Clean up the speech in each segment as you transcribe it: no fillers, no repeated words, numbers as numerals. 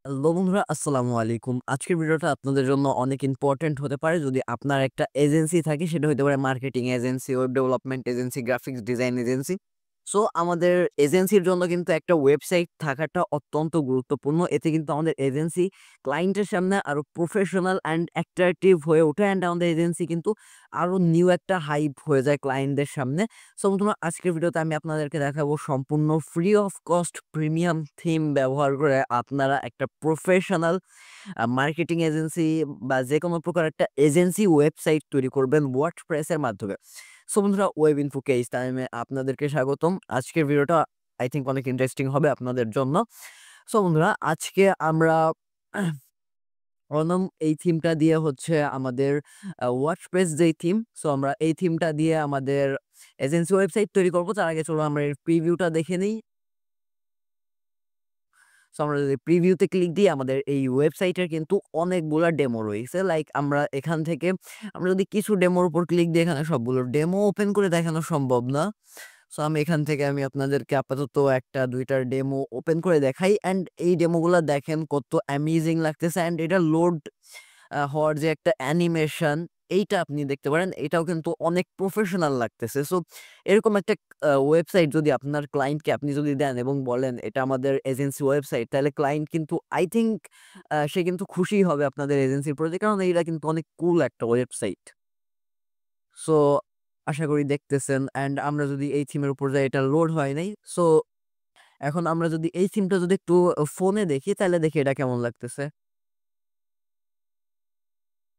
Hello বন্ধুরা, আসসালামু আলাইকুম। আজকের ভিডিওটা আপনাদের জন্য অনেক ইম্পোর্টেন্ট হতে পারে। যদি আপনার একটা এজেন্সি থাকে, সেটা হতে পারে marketing agency, web development agency, graphics design agency. So আমাদের এজেন্সির জন্য কিন্তু একটা ওয়েবসাইট থাকাটা অত্যন্ত গুরুত্বপূর্ণ। এতে কিন্তু আমাদের এজেন্সি ক্লায়েন্টের সামনে আরো প্রফেশনাল অ্যান্ড অ্যাট্রাকটিভ হয়ে ওঠে, অ্যান্ড আমাদের এজেন্সি কিন্তু আরো নিউ একটা হাইপ হয়ে যায় ক্লায়েন্টদের সামনে। সো বন্ধুরা, আজকের ভিডিওতে আমি আপনাদেরকে দেখাবো সম্পূর্ণ free of cost premium theme ব্যবহার করে আপনারা একটা প্রফেশনাল মার্কেটিং এজেন্সি বা যেকোনো প্রকার একটা এজেন্সি ওয়েবসাইট তৈরি করবেন ওয়ার্ডপ্রেস এর মাধ্যমে। সো বন্ধুরা, ওয়েব ইনফো কেস টাইমে আপনাদেরকে স্বাগতম। আজকের ভিডিওটা আই থিংক অনেক ইন্টারেস্টিং হবে আপনাদের জন্য। সো বন্ধুরা, আজকে আমরা অনম এই থিমটা দিয়ে হচ্ছে আমাদের ওয়ার্ডপ্রেস যেই থিম, সো আমরা এই থিমটা দিয়ে আমাদের এজেন্সি ওয়েবসাইট তৈরি করব। তার আগে চলো আমরা এর প্রিভিউটা দেখে নিই। সো আমরা যদি প্রিভিউতে ক্লিক দিই, আমাদের এই ওয়েবসাইটের কিন্তু অনেকগুলা ডেমো রয়েছে। লাইক আমরা এখান থেকে আমরা যদি কিছু ডেমোর উপর ক্লিক দিই, এখানে সবগুলো ডেমো ওপেন করে দেখানো সম্ভব না। সো আমি এখান থেকে আপনাদেরকে আপাতত ১টা ২টার ডেমো ওপেন করে দেখাই, অ্যান্ড এই ডেমোগুলা দেখেন কত অ্যামেজিং লাগতেছে। অ্যান্ড এটা লোড হওয়ার যে একটা অ্যানিমেশন, এইটা আপনি দেখতে পারেন, এটাও কিন্তু অনেক প্রফেশনাল লাগতেছে। সো এরকম একটা ওয়েবসাইট যদি আপনার ক্লায়েন্টকে আপনি যদি দেন এবং বলেন এটা আমাদের এজেন্সি ওয়েবসাইট, তাহলে ক্লায়েন্ট কিন্তু আই থিংক সে কিন্তু খুশিই হবে আপনাদের এজেন্সির প্রতি, কারণ এইটা কিন্তু অনেক কুল একটা ওয়েবসাইট। সো আশা করি দেখতেছেন। অ্যান্ড আমরা যদি এই থিমের উপর যাই, এটা লোড হয় নাই। সো এখন আমরা যদি এই থিমটা যদি একটু ফোনে দেখি, তাহলে দেখি এটা কেমন লাগতেছে।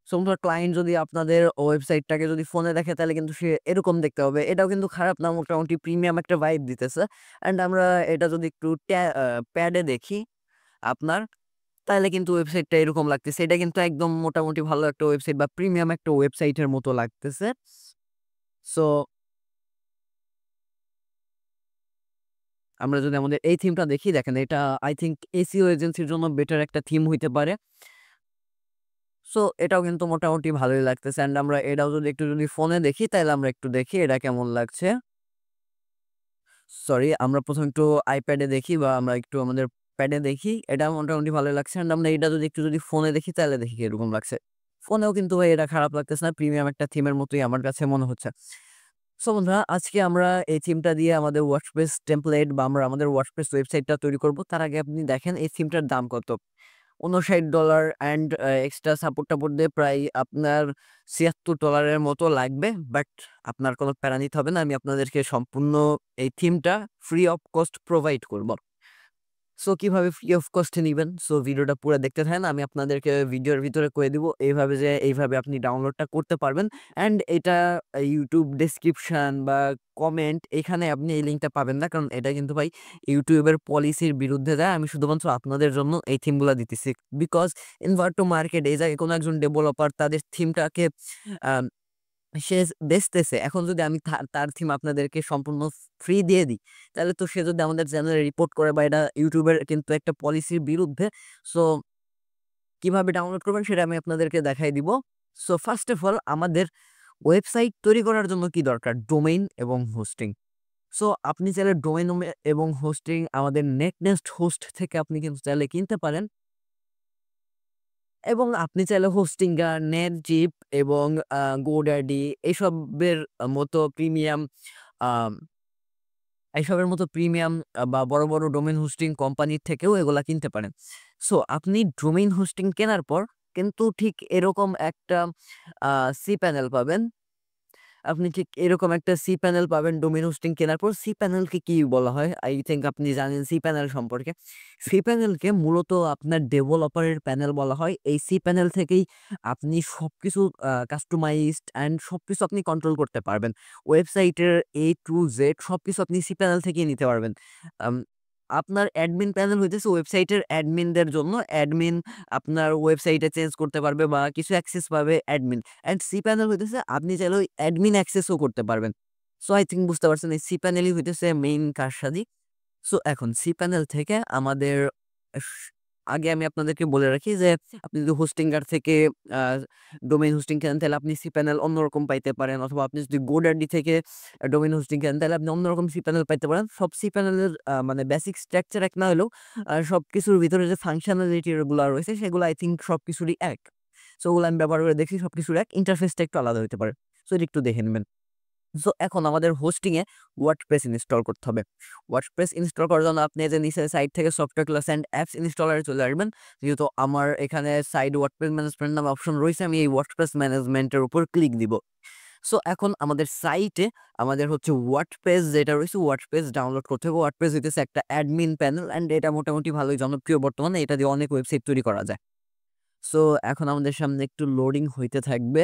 সো আপনার ক্লায়েন্ট যদি আপনাদের ওয়েবসাইটটাকে যদি ফোনে দেখে, তাহলে কিন্তু সে এরকম দেখতে হবে। এটাও কিন্তু খারাপ না, মোটামুটি প্রিমিয়াম একটা ভাইব দিতেছে। অ্যান্ড আমরা এটা যদি একটু প্যাডে দেখি আপনার, তাহলে কিন্তু ওয়েবসাইটটা এরকম লাগতেছে। এটা কিন্তু একদম মোটামুটি ভালো একটা ওয়েবসাইট বা প্রিমিয়াম একটা ওয়েবসাইটের মতো লাগতেছে। সো আমরা যদি আমাদের এই থিমটা দেখি, দেখেন এটা আই থিংক এসইও এজেন্সির জন্য বেটার একটা থিম হইতে পারে। সো এটাও কিন্তু মোটামুটি ভালোই লাগতেছে। অ্যান্ড আমরা এটাও যদি একটু যদি ফোনে দেখি, তাহলে আমরা একটু দেখি এটা কেমন লাগছে। সরি, আমরা ১ম একটু আইপ্যাডে দেখি বা আমরা একটু আমাদের প্যাডে দেখি। এটা মোটামুটি ভালোই লাগছে। অ্যান্ড আমরা এটা যদি একটু যদি ফোনে দেখি, তাহলে দেখি কিরকম লাগছে। ফোনেও কিন্তু ভাই এটা খারাপ লাগতেছে না। প্রিমিয়াম একটা থিমের মতোই আমার কাছে মনে হচ্ছে। সো বন্ধুরা, আজকে আমরা এই থিমটা দিয়ে আমাদের ওয়ার্ডপ্রেস টেমপ্লেট বা আমরা আমাদের ওয়ার্ডপ্রেস ওয়েবসাইটটা তৈরি করব। তার আগে আপনি দেখেন এই থিমটার দাম কত? $৫৯ অ্যান্ড এক্সট্রা সাপোর্ট-টাপোর্ট দিয়ে প্রায় আপনার $৭৬ এর মতো লাগবে। বাট আপনার কোনো প্যারা নিতে হবে না। আমি আপনাদেরকে সম্পূর্ণ এই থিমটা ফ্রি অফ কস্ট প্রোভাইড করব। সো কিভাবে ফ্রি অফ কস্ট এ নিবেন? সো ভিডিওটা পুরা দেখতে থাকেন। আমি আপনাদেরকে ভিডিওর ভিতরে কয়ে দিব এইভাবে যে এইভাবে আপনি ডাউনলোডটা করতে পারবেন। অ্যান্ড এটা YouTube ডেসক্রিপশন বা কমেন্ট, এখানে আপনি এই লিঙ্কটা পাবেন না। কারণ এটা কিন্তু ভাই YouTube এর পলিসির বিরুদ্ধে যায়। আমি শুধুমাত্র আপনাদের জন্য এই থিমগুলা দিতেছি। বিকজ ইন ভার টু মার্কেট, এই জায়গায় কোনো একজন ডেভেলপার তাদের থিমটাকে আ সে বেচতেছে। এখন যদি আমি তার থিম আপনাদেরকে সম্পূর্ণ ফ্রি দিয়ে দিই, তাহলে তো সে যদি আমাদের চ্যানেলে রিপোর্ট করে, বা এটা YouTube এর কিন্তু একটা পলিসির বিরুদ্ধে। সো কিভাবে ডাউনলোড করবেন সেটা আমি আপনাদেরকে দেখাই দিব। সো ফার্স্ট অফ অল, আমাদের ওয়েবসাইট তৈরি করার জন্য কি দরকার? ডোমেইন এবং হোস্টিং। সো আপনি চাইলে ডোমেইন এবং হোস্টিং আমাদের নেটনেস্ট হোস্ট থেকে আপনি কিন্তু চাইলে কিনতে পারেন। এবং আপনি চাইলে হোস্টিংটা নেটজিপ এবং GoDaddy এসবের মতো প্রিমিয়াম আম এইসবের মতো প্রিমিয়াম বা বড়, বড় ডোমেইন হোস্টিং কোম্পানির থেকেও এগুলা কিনতে পারেন। সো আপনি ডোমেইন হোস্টিং কেনার পর কিন্তু ঠিক এরকম একটা আ cPanel পাবেন। আপনি ঠিক এরকম একটা cPanel পাবেন ডোমেইন হোস্টিং কেনার পর। cPanel কে কি বলা হয়? আই থিংক আপনি জানেন cPanel সম্পর্কে। cPanel কে মূলত আপনার ডেভেলপারের প্যানেল বলা হয়। এই cPanel থেকেই আপনি সবকিছু কাস্টমাইজড অ্যান্ড সবকিছু আপনি কন্ট্রোল করতে পারবেন। ওয়েবসাইটের A to Z সবকিছু আপনি cPanel থেকেই নিতে পারবেন। আম আপনার অ্যাডমিন প্যানেল হইতেছে ওয়েবসাইটের অ্যাডমিনদের জন্য। অ্যাডমিন আপনার ওয়েবসাইটে চেঞ্জ করতে পারবে বা কিছু অ্যাক্সেস পাবে অ্যাডমিন। অ্যান্ড cPanel হইতেছে আপনি চাইলে ওই অ্যাডমিন অ্যাক্সেসও করতে পারবেন। সো আই থিংক বুঝতে পারছেন, এই cPanel-ই হইতেছে মেইন কারসাজি। সো এখন cPanel থেকে আমাদের আগে আমি আপনাদেরকে বলে রাখি যে আপনি যদি হোস্টিংগার থেকে আ ডোমেইন হোস্টিং কেনেন তাহলে আপনি cPanel অন্যরকম পাইতে পারেন, অথবা আপনি যদি GoDaddy থেকে ডোমেইন হোস্টিং কেনেন তাহলে আপনি অন্যরকম cPanel পাইতে পারেন। সব cPanel এর মানে বেসিক স্ট্রাকচার এক না হলেও সবকিছুর ভিতরে যে ফাংশনালিটি গুলা রয়েছে সেগুলো আই থিংক সবকিছুরই এক। সো ওগুলো আমি ব্যবহার করে দেখছি সবকিছুর এক। ইন্টারফেসটা একটু আলাদা হইতে পারে। সো এটা একটু দেখে নিবেন। সো এখন আমাদের হোস্টিং এ ওয়ার্ডপ্রেস ইনস্টল করতে হবে। ওয়ার্ডপ্রেস ইনস্টল করার জন্য আপনি এই যে নিচের সাইট থেকে সফটওয়্যার ক্লাস এন্ড অ্যাপস ইনস্টলারে চলে আসবেন। যেহেতু আমার এখানে সাইড ওয়ার্ডপ্রেস ম্যানেজমেন্ট নামে অপশন রয়েছে, আমি এই ওয়ার্ডপ্রেস ম্যানেজমেন্টের উপর ক্লিক দিব। সো এখন আমাদের সাইটে আমাদের হচ্ছে ওয়ার্ডপ্রেস যেটা রয়েছে ওয়ার্ডপ্রেস ডাউনলোড করতে হবে। ওয়ার্ডপ্রেস হইতেছে একটা অ্যাডমিন প্যানেল অ্যান্ড এটা মোটামুটি ভালোই জনপ্রিয় বর্তমানে। এটা দিয়ে অনেক ওয়েবসাইট তৈরি করা যায়। সো এখন আমাদের সামনে একটু লোডিং হইতে থাকবে।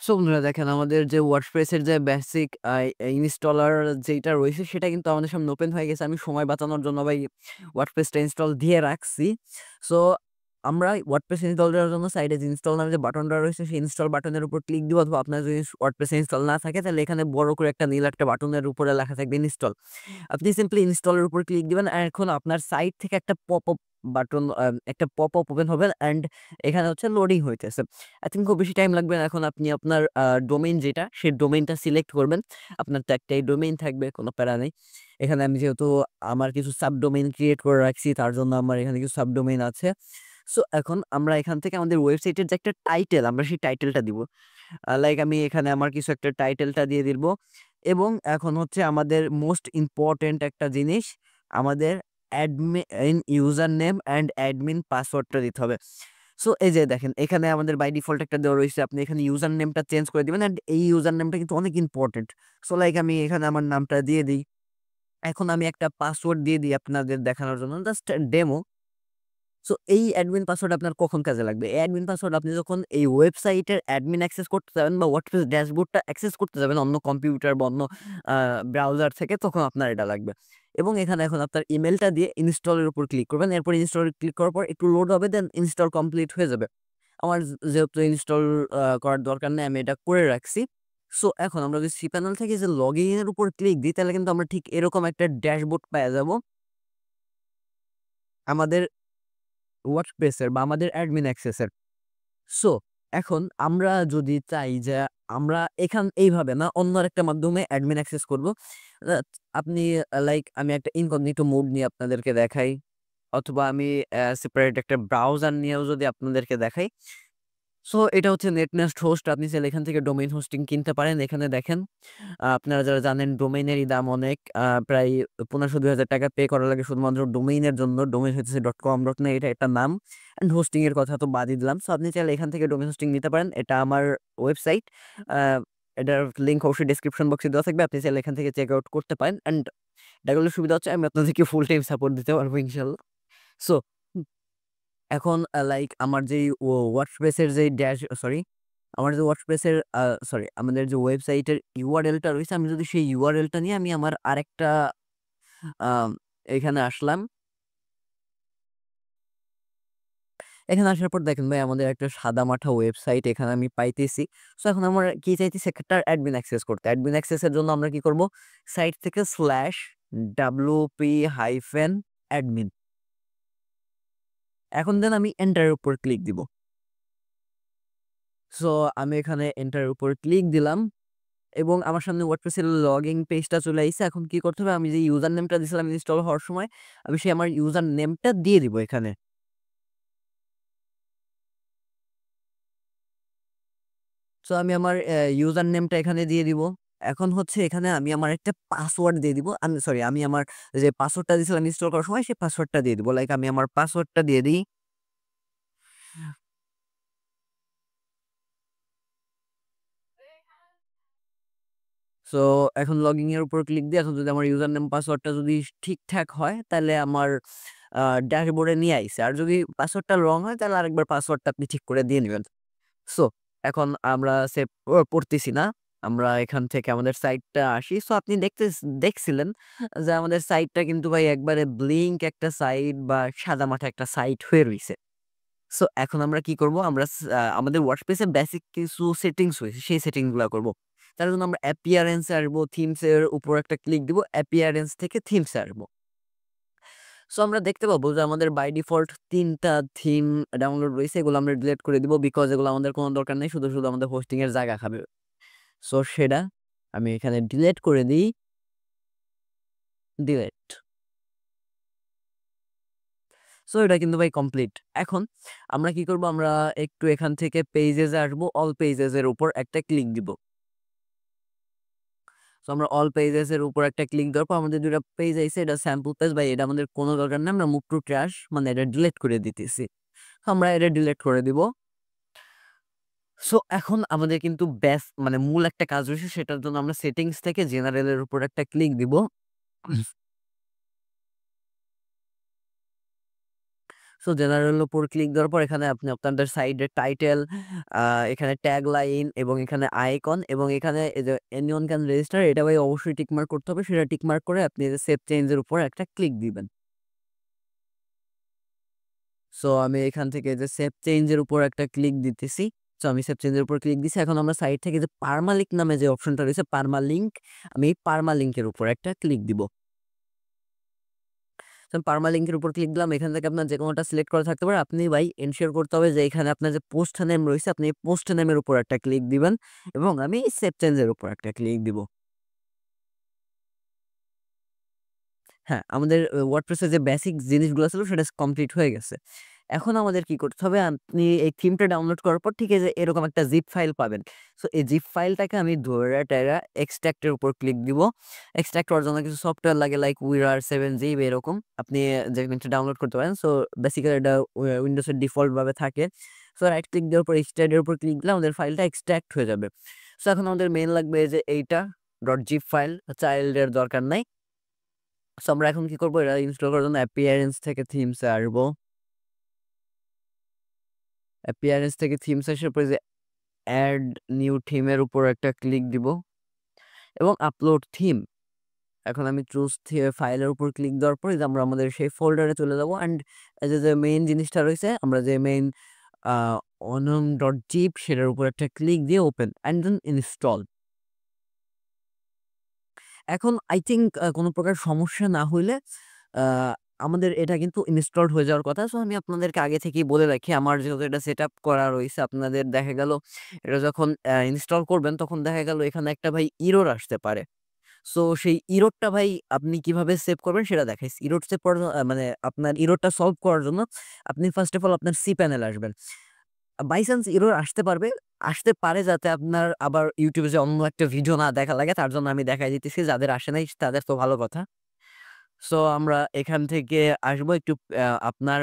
সো বন্ধুরা দেখেন আমাদের যে WordPress এর যে বেসিক ইনস্টলার যেইটা রয়েছে সেটা কিন্তু আমাদের সামনে ওপেন হয়ে গেছে। আমি সময় বাঁচানোর জন্য ভাই WordPress টা ইনস্টল দিয়ে রাখছি। সো আমরা WordPress ইনস্টল দেওয়ার জন্য সাইডে যে ইনস্টল নামে যে বাটনটা রয়েছে সেই ইনস্টল বাটনের উপর ক্লিক দিব, অথবা আপনার যদি WordPress ইনস্টল না থাকে তাহলে এখানে বড় করে একটা নীল একটা বাটনের উপরে লেখা থাকবে ইনস্টল। আপনি সিম্পলি ইনস্টলের উপর ক্লিক দিবেন আর এখন আপনার সাইট থেকে একটা পপআপ বাটন একটা পপআপ ওপেন হবে অ্যান্ড এখানে হচ্ছে লোডিং হইতেছে। আই থিংক খুব বেশি টাইম লাগবে না। এখন আপনি আপনার ডোমেইন যেটা, সেই ডোমেইনটা সিলেক্ট করবেন। আপনার তো একটাই ডোমেইন থাকবে, কোনো প্যারা নেই। এখানে আমি যেহেতু আমার কিছু সাবডোমেইন ক্রিয়েট করে রাখছি, তার জন্য আমার এখানে কিছু সাবডোমেইন আছে। সো এখন আমরা এখান থেকে আমাদের ওয়েবসাইটের যে একটা টাইটেল, আমরা সেই টাইটেলটা দিব। লাইক আমি এখানে আমার কিছু একটা টাইটেলটা দিয়ে দিব এবং এখন হচ্ছে আমাদের মোস্ট ইম্পোর্টেন্ট একটা জিনিস, আমাদের admin user name and admin পাসওয়ার্ডটা দিতে হবে। সো এই যে দেখেন এখানে আমাদের বাই ডিফল্ট একটা দেওয়া রয়েছে, আপনি এখানে ইউজার নেমটা চেঞ্জ করে দিবেন অ্যান্ড এই ইউজার নেমটা কিন্তু অনেক ইম্পর্টেন্ট। সো লাইক আমি এখানে আমার নামটা দিয়ে দিই। এখন আমি একটা পাসওয়ার্ড দিয়ে দিই আপনাদের দেখানোর জন্য, জাস্ট ডেমো। সো এই অ্যাডমিন পাসওয়ার্ড আপনার কখন কাজে লাগবে? এই অ্যাডমিন পাসওয়ার্ড আপনি যখন এই ওয়েবসাইটের অ্যাডমিন অ্যাক্সেস করতে যাবেন বা WordPress ড্যাশবোর্ডটা অ্যাক্সেস করতে যাবেন অন্য কম্পিউটার বা অন্য ব্রাউজার থেকে, তখন আপনার এটা লাগবে। এবং এখানে এখন আপনার ইমেলটা দিয়ে ইনস্টলের উপর ক্লিক করবেন। এরপর ইনস্টল ক্লিক করার পর একটু লোড হবে, দেন ইনস্টল কমপ্লিট হয়ে যাবে। আমার যেহেতু ইনস্টল করার দরকার নেই, আমি এটা করে রাখছি। সো এখন আমরা যদি cPanel থেকে যে লগইন এর উপর ক্লিক দিই তাহলে কিন্তু আমরা ঠিক এরকম একটা ড্যাশবোর্ড পেয়ে যাব আমাদের WordPress এর বা আমাদের অ্যাডমিন অ্যাক্সেস এর। সো এখন আমরা যদি চাই যে আমরা এইভাবে না অন্য আরেকটা মাধ্যমে অ্যাডমিন অ্যাক্সেস করব। আ আপনি লাইক আমি একটা ইনকগনিটো মোড নিয়ে আপনাদেরকে দেখাই, অথবা আমি সেপারেট একটা ব্রাউজার নিয়েও যদি আপনাদেরকে দেখাই। সো এটা হচ্ছে নেটনেস্ট হোস্ট। আপনি চাইলে এখান থেকে ডোমেইন হোস্টিং কিনতে পারেন। এখানে দেখেন আপনারা যারা জানেন ডোমেইনেরই দাম অনেক। প্রায় ১৫০০-২০০০ টাকা পে করা লাগে শুধুমাত্র ডোমেইনের জন্য। ডোমেইন হইতেছে .com .net, এটা একটা নাম। অ্যান্ড হোস্টিং এর কথা তো বাদই দিলাম। সো আপনি চাইলে এখান থেকে ডোমেইন হোস্টিং নিতে পারেন। এটা আমার ওয়েবসাইট। আ এটার লিংক অবশ্যই ডেসক্রিপশন বক্সে দেওয়া থাকবে। আপনি চাইলে এখান থেকে চেক আউট করতে পারেন। অ্যান্ড এটা করলে সুবিধা হচ্ছে আমি আপনাদেরকে ফুল টাইম সাপোর্ট দিতে পারবো ইনশাআল্লাহ। সো এখন লাইক আমার যেই WordPress এর যেই সরি আমার যে WordPress এর সরি আমাদের যে ওয়েবসাইটের URL টা রয়েছে, আমি যদি সেই URL টা নিয়ে আমি আমার আরেকটা আম এখানে আসলাম। এখানে আসার পর দেখেন ভাই আমাদের একটা সাদামাঠা ওয়েবসাইট এখানে আমি পাইতেছি। সো এখন আমার কি চাইতেছি একটা অ্যাডমিন অ্যাক্সেস করতে। অ্যাডমিন অ্যাক্সেস এর জন্য আমরা কি করব? সাইট থেকে /wp-admin, এখন দেন আমি এন্টার এর উপর ক্লিক দিব। সো আমি এখানে এন্টার এর উপর ক্লিক দিলাম এবং আমার সামনে WordPress এর লগইন পেজটা চলে আইছে। এখন কি করতে হবে? আমি যে ইউজার নেমটা দিছিলাম ইনস্টল হওয়ার সময়, আমি সেই আমার ইউজার নেমটা দিয়ে দিব এখানে। সো আমি আমার ইউজার নেমটা এখানে দিয়ে দিব। এখন হচ্ছে এখানে আমি আমার একটা পাসওয়ার্ড দিয়ে দিব। আমি আমার যে পাসওয়ার্ডটা দিছিলাম ইনস্টল করার সময় সেই পাসওয়ার্ডটা দিয়ে দিব। লাইক আমি আমার পাসওয়ার্ডটা দিয়ে দিই। সো এখন লগইন এর উপর ক্লিক দিয়ে এখন যদি আমার ইউজার নেম পাসওয়ার্ডটা যদি ঠিকঠাক হয় তাহলে আমার ড্যাশবোর্ডে নিয়ে আইছে। আর যদি পাসওয়ার্ডটা রং হয় তাহলে আরেকবার পাসওয়ার্ডটা আপনি ঠিক করে দিয়ে নিবেন। সো এখন আমরা সেভ করতেছি না। আমরা এখান থেকে আমাদের সাইটটা আসি। সো আপনি দেখছিলেন যে আমাদের সাইটটা কিন্তু ভাই একবারে ব্লিংক একটা সাইট বা সাদামাটা একটা সাইট হয়ে রইছে। সো এখন আমরা কি করব? আমরা আমাদের ওয়ার্ডপ্রেসে বেসিক কিছু সেটিংস রয়েছে, সেই সেটিংস গুলা করব। তার জন্য আমরা অ্যাপিয়ারেন্স এ আসবো, থিমস এর উপর একটা ক্লিক দিব। অ্যাপিয়ারেন্স থেকে থিমস এ আসবো। সো আমরা দেখতে পাবো যে আমাদের বাই ডিফল্ট ৩ টা থিম ডাউনলোড রইছে। এগুলো আমরা ডিলিট করে দিব। বিকজ এগুলো আমাদের কোনো দরকার নেই। শুধু আমাদের হোস্টিং এর জায়গা খাবে। সো সেটা আমি এখানে ডিলিট করে দিই। ডিলিট। সো এটা কিন্তু ভাই কমপ্লিট। এখন আমরা কি করব? আমরা একটু এখান থেকে পেজেস এ আসবো। অল পেজেস এর উপর একটা ক্লিক দিব। সো আমরা অল পেজেস এর উপর একটা ক্লিক দেওয়ার পর আমাদের ২ টা পেজ আইছে। এটা স্যাম্পল পেজ ভাই, এটা আমাদের কোনো দরকার নাই। আমরা মুভ টু ট্রাশ মানে এটা ডিলিট করে দিতেছি। আমরা এটা ডিলিট করে দিব। সো এখন আমাদের কিন্তু মানে মূল একটা কাজ রয়েছে, সেটার জন্য আমরা সেটিংস থেকে জেনারেল এর উপর একটা ক্লিক দিব। সো জেনারেল এর উপর ক্লিক দেওয়ার পর এখানে আপনি আপনাদের সাইডের টাইটেল, আ এখানে ট্যাগ লাইন এবং এখানে আইকন এবং এখানে এই যে এনিওন ক্যান রেজিস্টার, এটা ভাই অবশ্যই টিক মার্ক করতে হবে। সেটা টিক মার্ক করে আপনি এই যে সেভ চেঞ্জ এর উপর একটা ক্লিক দিবেন। সো আমি এখান থেকে যে সেভ চেঞ্জ এর উপর একটা ক্লিক দিতেছি। সো আমি সেভ চেঞ্জ এর উপর ক্লিক দিছি। এখন আমরা সাইড থেকে যে পারমালিংক নামে যে অপশনটা রয়েছে পারমালিংক, আমি এই পারমালিংক এর উপর একটা ক্লিক দিব। সো পারমালিংক এর উপর ক্লিক দিলাম। এখান থেকে আপনার যেকোনোটা সিলেক্ট করা থাকতে পারে। আপনি ভাই এনশিওর করতে হবে যে এখানে আপনার যে পোস্ট নেম রয়েছে আপনি এই পোস্ট নেমের উপর একটা ক্লিক দিবেন এবং আমি সেভ চেঞ্জ এর উপর একটা ক্লিক দিব। হ্যাঁ, আমাদের ওয়ার্ডপ্রেস এর যে বেসিক জিনিসগুলো ছিল সেটা কমপ্লিট হয়ে গেছে। এখন আমাদের কি করতে হবে? আপনি এই থিমটা ডাউনলোড করার পর ঠিক এই যে এরকম একটা জিপ ফাইল পাবেন। সো এই জিপ ফাইলটাকে আমি ধইরা-টইরা এক্সট্রাক্ট এর উপর ক্লিক দিব। এক্সট্রাক্ট করার জন্য কিছু সফটওয়্যার লাগে লাইক উইরার 7zip এরকম। আপনি যে জিনিসটা ডাউনলোড করতে পারেন। সো বেসিক্যালি এটা উইন্ডোজ এর ডিফল্ট ভাবে থাকে। সো রাইট ক্লিক দেওয়ার পর এক্সট্রাক্ট এর উপর ক্লিক দিলে আমাদের ফাইলটা এক্সট্রাক্ট হয়ে যাবে। সো এখন আমাদের মেইন লাগবে এই যে এইটা .zip ফাইল, চাইল্ড এর দরকার নাই। সো আমরা এখন কি করব? এটা ইনস্টল করার জন্য অ্যাপিয়ারেন্স থেকে থিমস এ আসবো। অ্যাপিয়ারেন্স থেকে থিমস আসার পরে যে এড নিউ থিম এর উপর একটা ক্লিক দিব এবং আপলোড থিম। এখন আমি চুজ ফাইলের উপর ক্লিক দেওয়ার পরে যে আমরা আমাদের সেই ফোল্ডারে চলে যাব অ্যান্ড এই যে মেইন জিনিসটা রয়েছে আমরা যে মেইন আ onum.zip সেটার উপর একটা ক্লিক দিয়ে ওপেন অ্যান্ড দেন ইনস্টল। এখন আই থিংক কোনো প্রকার সমস্যা না হইলে আ আমাদের এটা কিন্তু ইনস্টলড হয়ে যাওয়ার কথা। সো আমি আপনাদেরকে আগে থেকেই বলে রাখি, আমার যেহেতু এটা সেটআপ করা রইছে, আপনাদের দেখা গেল এটা যখন ইনস্টল করবেন তখন দেখা গেল এখানে একটা ভাই ইরর আসতে পারে। সো সেই ইররটা ভাই আপনি কিভাবে সেভ করবেন সেটা দেখাইছি। ইরর সেভ করার মানে আপনার ইররটা সলভ করার জন্য আপনি ফার্স্ট অফ অল আপনার cpanel আসবেন। বাই চান্স এরর আসতে পারে যাতে আপনার আবার YouTube এ যে অন্য একটা ভিডিও না দেখা লাগে তার জন্য আমি দেখাই দিতেছি। যাদের আসে নাই তাদের তো ভালো কথা। সো আমরা এখান থেকে আসবো একটু আপনার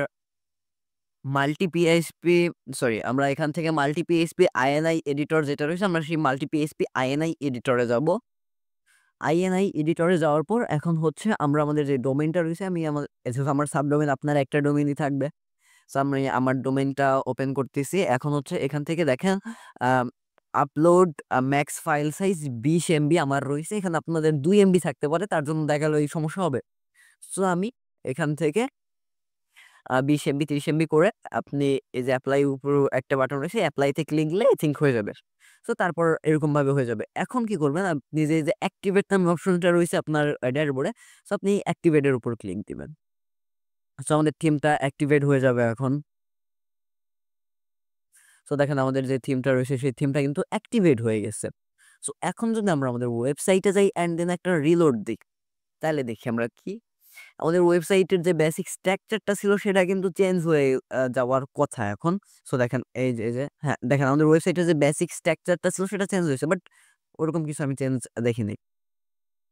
মাল্টি পিএইচপি সরি আমরা এখান থেকে মাল্টি পিএইচপি আইএনআই এডিটর যেটা রয়েছে আমরা সেই মাল্টি পিএইচপি আইএনআই এডিটরে যাবো। আইএনআই এডিটরে যাওয়ার পর এখন হচ্ছে আমরা আমাদের যে ডোমেইনটা রয়েছে আমি যেহেতু আমার সাবডোমেইন আপনার একটা ডোমেইনই থাকবে। সো আমি আমার ডোমেইনটা ওপেন করতেছি। এখন হচ্ছে এখান থেকে দেখেন আম upload max file size ২০ MB আমার রইছে। এখানে আপনাদের ২ এমবি থাকতে পারে। তার জন্য দেখা গেল এই সমস্যা হবে। সো আমি এখান থেকে ২০ এমবি ৩০ এমবি করে আপনি এই যে এপ্লাই উপর একটা বাটন রয়েছে এপ্লাই তে ক্লিক দিলে আই থিংক হয়ে যাবে। সো তারপর এরকমভাবে হয়ে যাবে। এখন কি করবেন? আপনি যে অ্যাক্টিভেট নামে অপশনটা রয়েছে আপনার ড্যাশবোর্ডে, সো আপনি অ্যাক্টিভেট এর উপর ক্লিক দিবেন। সো আমাদের থিমটা অ্যাক্টিভেট হয়ে যাবে এখন। সো দেখেন আমাদের যে থিমটা রয়েছে সেই থিমটা কিন্তু অ্যাক্টিভেট হয়ে গেছে। সো এখন যদি আমরা আমাদের ওয়েবসাইটে যাই অ্যান্ড দেন একটা রিলোড দিই, তাহলে দেখি আমরা কি আমাদের ওয়েবসাইটের যে বেসিক স্ট্রাকচারটা ছিল সেটা কিন্তু চেঞ্জ হয়ে যাওয়ার কথা এখন। সো দেখেন এই যে হ্যাঁ, দেখেন আমাদের ওয়েবসাইটের যে বেসিক স্ট্রাকচারটা ছিল সেটা চেঞ্জ হয়েছে। বাট ওরকম কিছু আমি চেঞ্জ দেখিনি।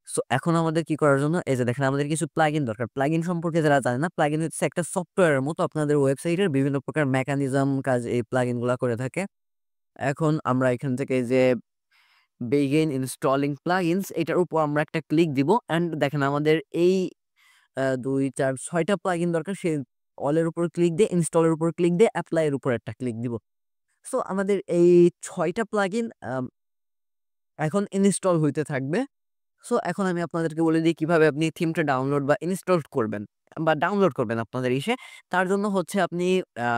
সো এখন আমাদের কি করার জন্য এই যে দেখেন আমাদের কিছু প্লাগইন দরকার। প্লাগইন সম্পর্কে যারা জানে না, প্লাগইন হচ্ছে একটা সফটওয়্যারের মতো আপনাদের ওয়েবসাইটের বিভিন্ন প্রকার মেকানিজম কাজ এই প্লাগইন গুলা করে থাকে। এখন আমরা এখান থেকে যে begin installing plugins এটার উপর আমরা একটা ক্লিক দিব অ্যান্ড দেখেন আমাদের এই ২, ৪, ৬ টা প্লাগইন দরকার। সেই অল এর উপর ক্লিক দিয়ে ইনস্টল এর উপর ক্লিক দিয়ে এপ্লাই এর উপর একটা ক্লিক দিব। সো আমাদের এই ৬ টা প্লাগইন এখন ইনস্টল হইতে থাকবে। সো এখন আমি আপনাদেরকে বলে দিই কিভাবে আপনি থিমটা ডাউনলোড বা ইনস্টল করবেন বা ডাউনলোড করবেন আপনাদের ইসে। তার জন্য হচ্ছে আপনি আ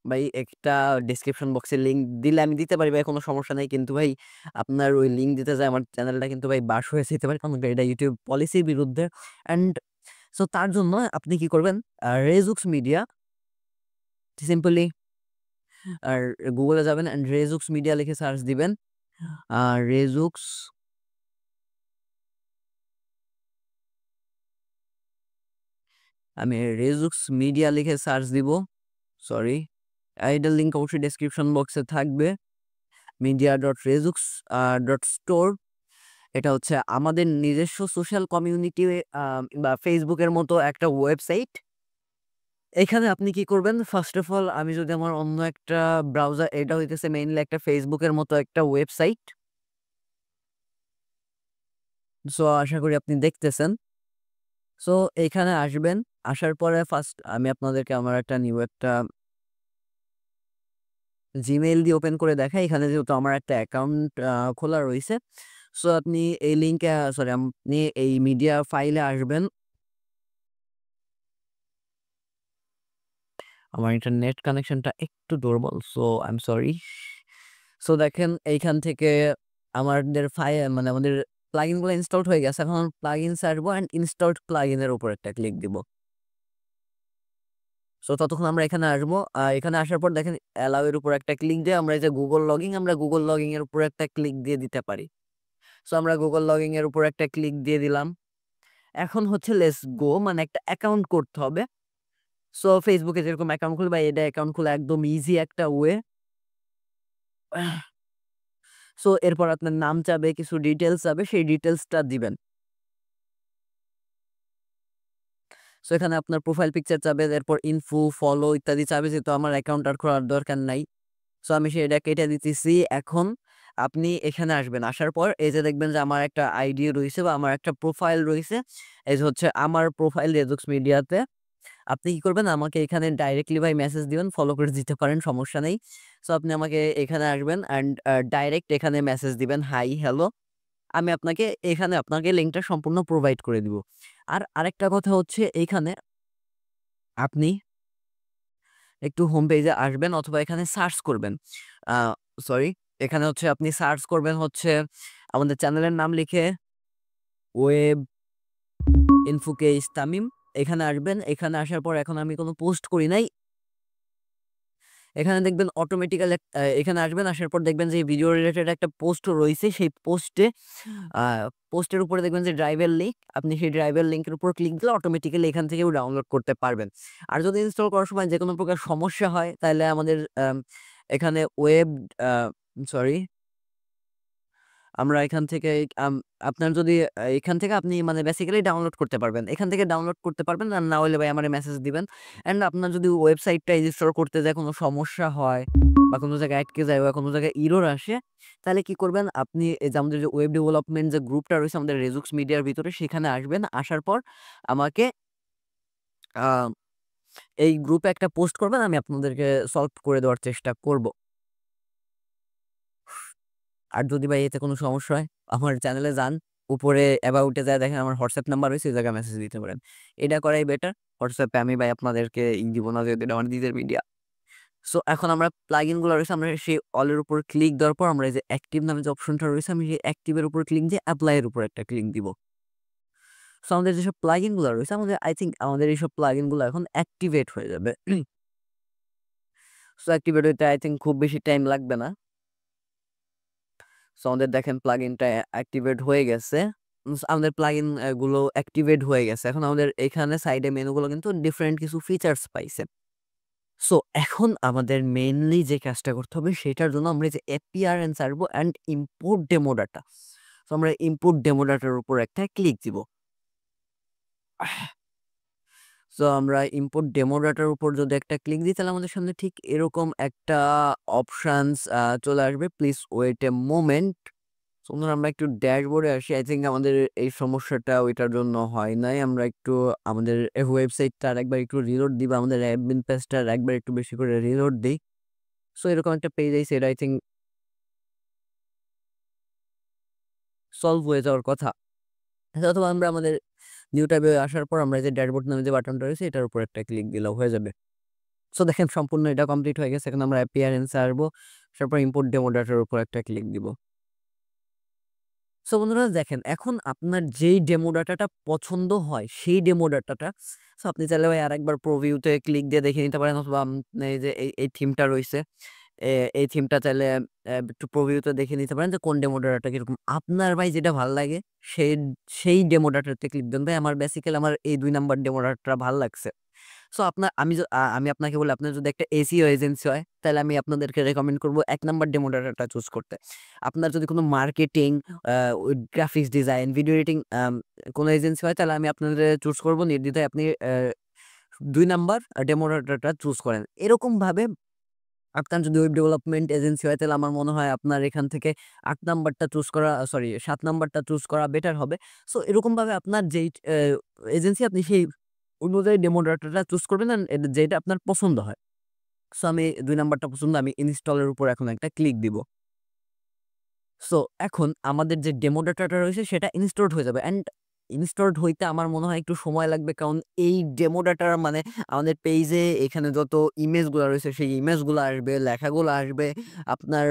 ভাই একটা ডেসক্রিপশন বক্সে লিঙ্ক দিলে আমি দিতে পারি ভাই, কোনো সমস্যা নাই। কিন্তু ভাই আপনার ওই লিঙ্ক দিতে যেয়ে আমার চ্যানেলটা কিন্তু ভাই বাস হয়ে যেতে পারে। কারণ এটা YouTube পলিসির বিরুদ্ধে। অ্যান্ড সো তার জন্য আপনি কি করবেন? রেজুক্স মিডিয়া সিম্পলি আর গুগলে যাবেন অ্যান্ড রেজুক্স মিডিয়া লিখে সার্চ দিবেন। রেজুক্স আমি রেজুক্স মিডিয়া লিখে সার্চ দিব। সরি। এটার লিঙ্ক অবশ্যই ডেসক্রিপশন বক্সে থাকবে। media.rezux.store এটা হচ্ছে আমাদের নিজস্ব সোশ্যাল কমিউনিটি বা ফেসবুকের মতো একটা ওয়েবসাইট। এখানে আপনি কি করবেন? ফার্স্ট অফ অল আমি যদি আমার অন্য একটা ব্রাউজার, এটা হইতেছে মেইনলি একটা ফেসবুকের মতো একটা ওয়েবসাইট। সো আশা করি আপনি দেখতেছেন। সো এইখানে আসবেন। আসার পরে ফার্স্ট আমি আপনাদেরকে আমার একটা নিউ একটা জিমেইল দিয়ে ওপেন করে দেখাই। এখানে যেহেতু আমার একটা অ্যাকাউন্ট খোলা রইছে। সো আপনি এই লিঙ্কে সরি আপনি এই মিডিয়া ফাইলে আসবেন। আমার ইন্টারনেট কানেকশনটা একটু দুর্বল। So I am sorry. So দেখেন এইখান থেকে আমাদের মানে আমাদের প্লাগইনগুলো ইনস্টলড হয়ে গেছে। এখন প্লাগইনস আসবো অ্যান্ড ইনস্টলড প্লাগইনের উপর একটা ক্লিক দিব। সো ততক্ষণ আমরা এখানে আসবো। এখানে আসার পর দেখেন অ্যালাও এর উপর একটা ক্লিক দিয়ে আমরা এই যে গুগল লগইন, আমরা গুগল লগইন এর উপর একটা ক্লিক দিয়ে দিতে পারি। সো আমরা গুগল লগইন এর উপর একটা ক্লিক দিয়ে দিলাম। এখন হচ্ছে লেটস গো, মানে একটা অ্যাকাউন্ট করতে হবে। সো ফেসবুকে যেরকম অ্যাকাউন্ট খুলবে এটা অ্যাকাউন্ট খোলা একদম ইজি একটা ওয়ে। সো এরপর আপনার নাম চাবে, কিছু ডিটেইলস চাবে, সেই ডিটেইলসটা দিবেন। সো এখানে আপনার প্রোফাইল পিকচার চাবে, এরপর ইনফো, ফলো ইত্যাদি চাবে, যেহেতু আমার অ্যাকাউন্ট আর খোলার দরকার নাই। সো আমি সেটা কেটে দিতেছি। এখন আপনি এখানে আসবেন। আসার পর এই যে দেখবেন যে আমার একটা আইডি রইছে বা আমার একটা প্রোফাইল রইছে। এই যে হচ্ছে আমার প্রোফাইল রেজুক্স মিডিয়াতে। আপনি কি করবেন? আমাকে এখানে ডাইরেক্টলি ভাই মেসেজ দিবেন, ফলো করে দিতে পারেন, সমস্যা নেই। সো আপনি আমাকে এখানে আসবেন অ্যান্ড ডাইরেক্ট এখানে মেসেজ দিবেন, হাই, হ্যালো। আমি আপনাকে এখানে আপনাকে লিঙ্কটা সম্পূর্ণ প্রোভাইড করে দিব। আর আরেকটা কথা হচ্ছে এইখানে আপনি একটু হোম পেজে আসবেন অথবা এখানে সার্চ করবেন। আ সরি, এখানে হচ্ছে আপনি সার্চ করবেন হচ্ছে আমাদের চ্যানেলের নাম লিখে ওয়েব ইনফুকে ইসতামিম। এখানে আসবেন। এখানে আসার পর এখন আমি কোনো পোস্ট করি নাই। এখানে দেখবেন অটোমেটিক্যালি এখানে আসবেন। আসার পর দেখবেন যে ভিডিও রিলেটেড একটা পোস্ট রইছে। সেই পোস্টে আ পোস্টের উপরে দেখবেন যে ড্রাইভের লিঙ্ক। আপনি সেই ড্রাইভের লিঙ্কের উপর ক্লিক দিলে অটোমেটিক্যালি এখান থেকেও ডাউনলোড করতে পারবেন। আর যদি ইনস্টল করার সময় যেকোনো প্রকার সমস্যা হয় তাহলে আমাদের এখানে ওয়েব আ সরি আমরা এখান থেকে আম আপনার যদি এখান থেকে আপনি মানে বেসিক্যালি ডাউনলোড করতে পারবেন। এখান থেকে ডাউনলোড করতে পারবেন। আর না হলে ভাই আমারে মেসেজ দিবেন। অ্যান্ড আপনার যদি ওয়েবসাইটটা রেজিস্টার করতে যায় কোনো সমস্যা হয় বা কোনো জায়গায় আটকে যায় বা কোনো জায়গায় এরর আসে, তাহলে কি করবেন? আপনি এই যে আমাদের যে ওয়েব ডেভেলপমেন্ট যে গ্রুপটা রয়েছে আমাদের রেজুক্স মিডিয়ার ভিতরে, সেখানে আসবেন। আসার পর আমাকে আ এই গ্রুপে একটা পোস্ট করবেন। আমি আপনাদেরকে সলভ করে দেওয়ার চেষ্টা করব। আর যদি ভাই এতে কোনো সমস্যা হয়, আমার চ্যানেলে যান। উপরে অ্যাবাউট এ যায়া দেখেন আমার হোয়াটসঅ্যাপ নাম্বার রয়েছে, ওই জায়গায় মেসেজ দিতে পারেন। এটা করাই বেটার। হোয়াটসঅ্যাপে আমি ভাই আপনাদেরকে দিব না, যেহেতু এটা আমার নিজের মিডিয়া। সো এখন আমরা প্লাগইন গুলো রয়েছে, আমরা সেই অল এর উপর ক্লিক দেওয়ার পর আমরা এই যে অ্যাক্টিভ নামে যে অপশনটা রয়েছে, আমি সেই অ্যাক্টিভ এর উপর ক্লিক দিয়ে এপ্লাই এর উপর একটা ক্লিক দিব। সো আমাদের যেসব প্লাগইন গুলো রয়েছে, আমাদের আই থিংক আমাদের এইসব প্লাগইন গুলো এখন অ্যাক্টিভেট হয়ে যাবে। সো অ্যাক্টিভেট হইতে আই থিংক খুব বেশি টাইম লাগবে না। সো আমাদের দেখেন প্লাগইনটা অ্যাক্টিভেট হয়ে গেছে। আমাদের প্লাগইন গুলো অ্যাক্টিভেট হয়ে গেছে। এখন আমাদের এখানে সাইডে মেনুগুলো কিন্তু ডিফারেন্ট কিছু ফিচার্স পাইছে। সো এখন আমাদের মেইনলি যে কাজটা করতে হবে সেটার জন্য আমরা এই যে অ্যাপিয়ারেন্স আসবো and import demo data. So আমরা ইম্পোর্ট ডেমো ডাটার উপর একটা ক্লিক দিব। সো আমরা ইম্পোর্ট ডেমো ডাটার উপর যদি একটা ক্লিক দিই তাহলে আমাদের সামনে ঠিক এরকম একটা অপশনস চলে আসবে। Please wait a moment. So বন্ধুরা আমরা একটু ড্যাশবোর্ডে আসি। আই থিংক আমাদের এই সমস্যাটা ওইটার জন্য হয় নাই। আমরা একটু আমাদের ওয়েবসাইটটা আরেকবার একটু রিলোড দিব। আমাদের অ্যাডমিন পেজটা আরেকবার একটু বেশি করে রিলোড দেই। সো এরকম একটা পেজ আইছে, এটা আই থিংক সলভ হয়ে যাওয়ার কথা। অথবা আমরা আমাদের নিউ ট্যাবে আসার পর আমরা যে ড্যাশবোর্ড নামে যে বাটনটা রয়েছে এটার উপর একটা ক্লিক দিলেও হয়ে যাবে। সো দেখেন সম্পূর্ণ এটা কমপ্লিট হয়ে গেছে। এখন আমরা অ্যাপিয়ারেন্স এ আসবো। তারপর ইম্পোর্ট ডেমো ডাটার উপর একটা ক্লিক দিব। সো বন্ধুরা দেখেন এখন আপনার যেই ডেমো ডাটাটা পছন্দ হয় সেই ডেমো ডাটাটা সো আপনি চাইলে ভাই আরেকবার প্রভিউতে ক্লিক দিয়ে দেখে নিতে পারেন, অথবা এই যে এই থিমটা রয়েছে এই থিমটা চাইলে একটু প্রভিউতে দেখে নিতে পারেন যে কোন ডেমো ডাটাটা কিরকম আপনার ভাই যেটা ভালো লাগে সেই সেই ডেমো ডাটাতে ক্লিক দেন। ভাই আমার বেসিক্যালি আমার এই ২ নাম্বার ডেমো ডাটাটা ভালো লাগছে। সো আমি আপনাকে বলি আপনার যদি একটা এসইও এজেন্সি হয় তাহলে আমি আপনাদেরকে রেকমেন্ড করব ১ নাম্বার ডেমো ডাটাটা চুজ করতে। আপনার যদি কোনো marketing, graphics design, video editing কোনো এজেন্সি হয় তাহলে আমি আপনাদের চুজ করব নির্দ্বিধায় আপনি ২ নাম্বার ডেমো ডাটাটা চুজ করেন। এরকমভাবে আপনার যদি ওয়েব ডেভেলপমেন্ট এজেন্সি হয় তাহলে আমার মনে হয় আপনার এখান থেকে ৮ নাম্বারটা চুজ করা, সরি ৭ নাম্বারটা চুজ করা বেটার হবে। সো এরকমভাবে আপনার যেই এজেন্সি আপনি সেই অনুযায়ী ডেমো ডাটাটা চুজ করবেন অ্যান্ড যেটা আপনার পছন্দ হয়। সো আমি ২ নাম্বারটা পছন্দ, আমি ইনস্টলের উপর এখন একটা ক্লিক দিব। সো এখন আমাদের যে ডেমো ডাটাটা রয়েছে সেটা ইনস্টলড হয়ে যাবে অ্যান্ড ইনস্টলড হইতে আমার মনে হয় একটু সময় লাগবে, কারণ এই ডেমো ডাটার মানে আমাদের পেজে এখানে যত ইমেজগুলো রয়েছে সেই ইমেজগুলো আসবে, লেখাগুলো আসবে, আপনার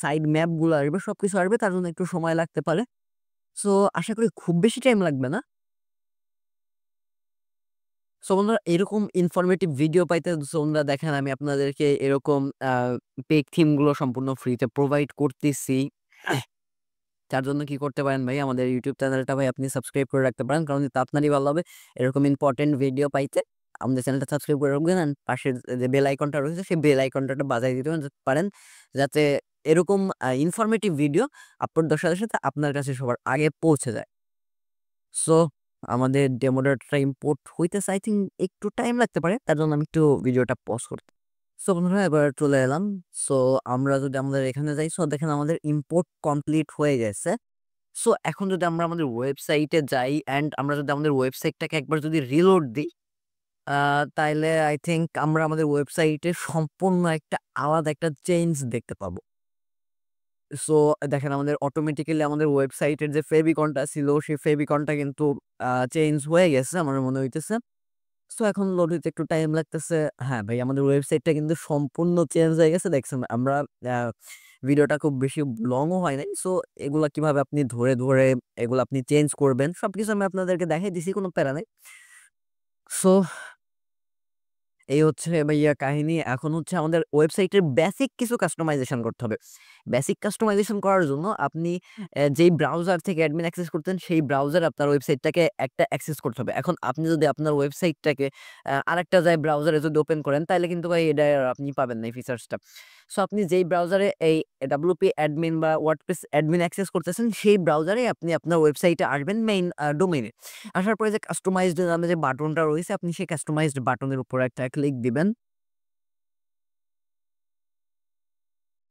সাইড ম্যাপগুলো আসবে, সবকিছু আসবে, তার জন্য একটু সময় লাগতে পারে। সো আশা করি খুব বেশি টাইম লাগবে না। সো বন্ধুরা এরকম ইনফরমেটিভ ভিডিও পাইতে সো বন্ধুরা দেখেন আমি আপনাদেরকে এরকম পেইড থিমগুলো সম্পূর্ণ ফ্রিতে প্রোভাইড করতেছি। তার জন্য কি করতে পারেন ভাই, আমাদের ইউটিউব চ্যানেলটা ভাই আপনি সাবস্ক্রাইব করে রাখতে পারেন, কারণ এতে আপনারই ভালো হবে এরকম ইম্পর্টেন্ট ভিডিও পাইতে। আমাদের চ্যানেলটা সাবস্ক্রাইব করে রাখবেন অ্যান্ড পাশের যে বেল আইকনটা রয়েছে সেই বেল আইকনটা বাজায় দিতে পারেন, যাতে এরকম ইনফরমেটিভ ভিডিও আপলোড দেওয়ার সাথে সাথে আপনার কাছে সবার আগে পৌঁছে যায়। সো আমাদের ডেমো ডাটাটা ইম্পোর্ট হইতেছে, আই থিংক একটু টাইম লাগতে পারে, তার জন্য আমি একটু ভিডিওটা পজ করতে। সো বন্ধুরা এবার চলে এলাম। সো আমরা যদি আমাদের এখানে যাই, সো দেখেন আমাদের ইম্পোর্ট কমপ্লিট হয়ে গেছে। সো এখন যদি আমরা আমাদের ওয়েবসাইটে যাই অ্যান্ড আমরা যদি আমাদের ওয়েবসাইটটাকে একবার যদি রিলোড দিই, তাইলে আই থিংক আমরা আমাদের ওয়েবসাইটে সম্পূর্ণ একটা আলাদা একটা চেঞ্জ দেখতে পাবো। সো দেখেন আমাদের অটোমেটিক্যালি আমাদের ওয়েবসাইটের যে ফেভিকনটা ছিল সেই ফেভিকনটা কিন্তু চেঞ্জ হয়ে গেছে আমার মনে হইতেছে। সো এখন লোড হইতে একটু টাইম লাগতেছে। হ্যাঁ ভাই আমাদের ওয়েবসাইটটা কিন্তু সম্পূর্ণ চেঞ্জ হয়ে গেছে দেখছেন। আমরা ভিডিওটা খুব বেশি লংও হয় নাই। সো এগুলা কিভাবে আপনি ধরে, ধরে এগুলা আপনি চেঞ্জ করবেন সবকিছু আমি আপনাদেরকে দেখাই দিছি, কোনো প্যারা নাই। সো এই হচ্ছে ভাইয়া কাহিনী। এখন হচ্ছে আমাদের ওয়েবসাইটের বেসিক কিছু কাস্টমাইজেশন করতে হবে। বেসিক কাস্টমাইজেশন করার জন্য আপনি যেই ব্রাউজার থেকে অ্যাডমিন অ্যাক্সেস করতেন সেই ব্রাউজার আপনার ওয়েবসাইটটাকে একটা অ্যাক্সেস করতে হবে। এখন আপনি যদি আপনার ওয়েবসাইটটাকে আরেকটা ব্রাউজারে যদি ওপেন করেন তাইলে কিন্তু ভাই এটা আর আপনি পাবেন না এই ফিচার্সটা। সো আপনি যেই ব্রাউজারে এই WP অ্যাডমিন বা ওয়ার্ডপ্রেস অ্যাডমিন অ্যাক্সেস করতেছেন সেই ব্রাউজারে আপনি আপনার ওয়েবসাইটে আসবেন মেইন ডোমেইনে। আসার পরে যে কাস্টমাইজড নামে যে বাটনটা রয়েছে আপনি সেই কাস্টমাইজড বাটনের উপর একটা ক্লিক দিবেন।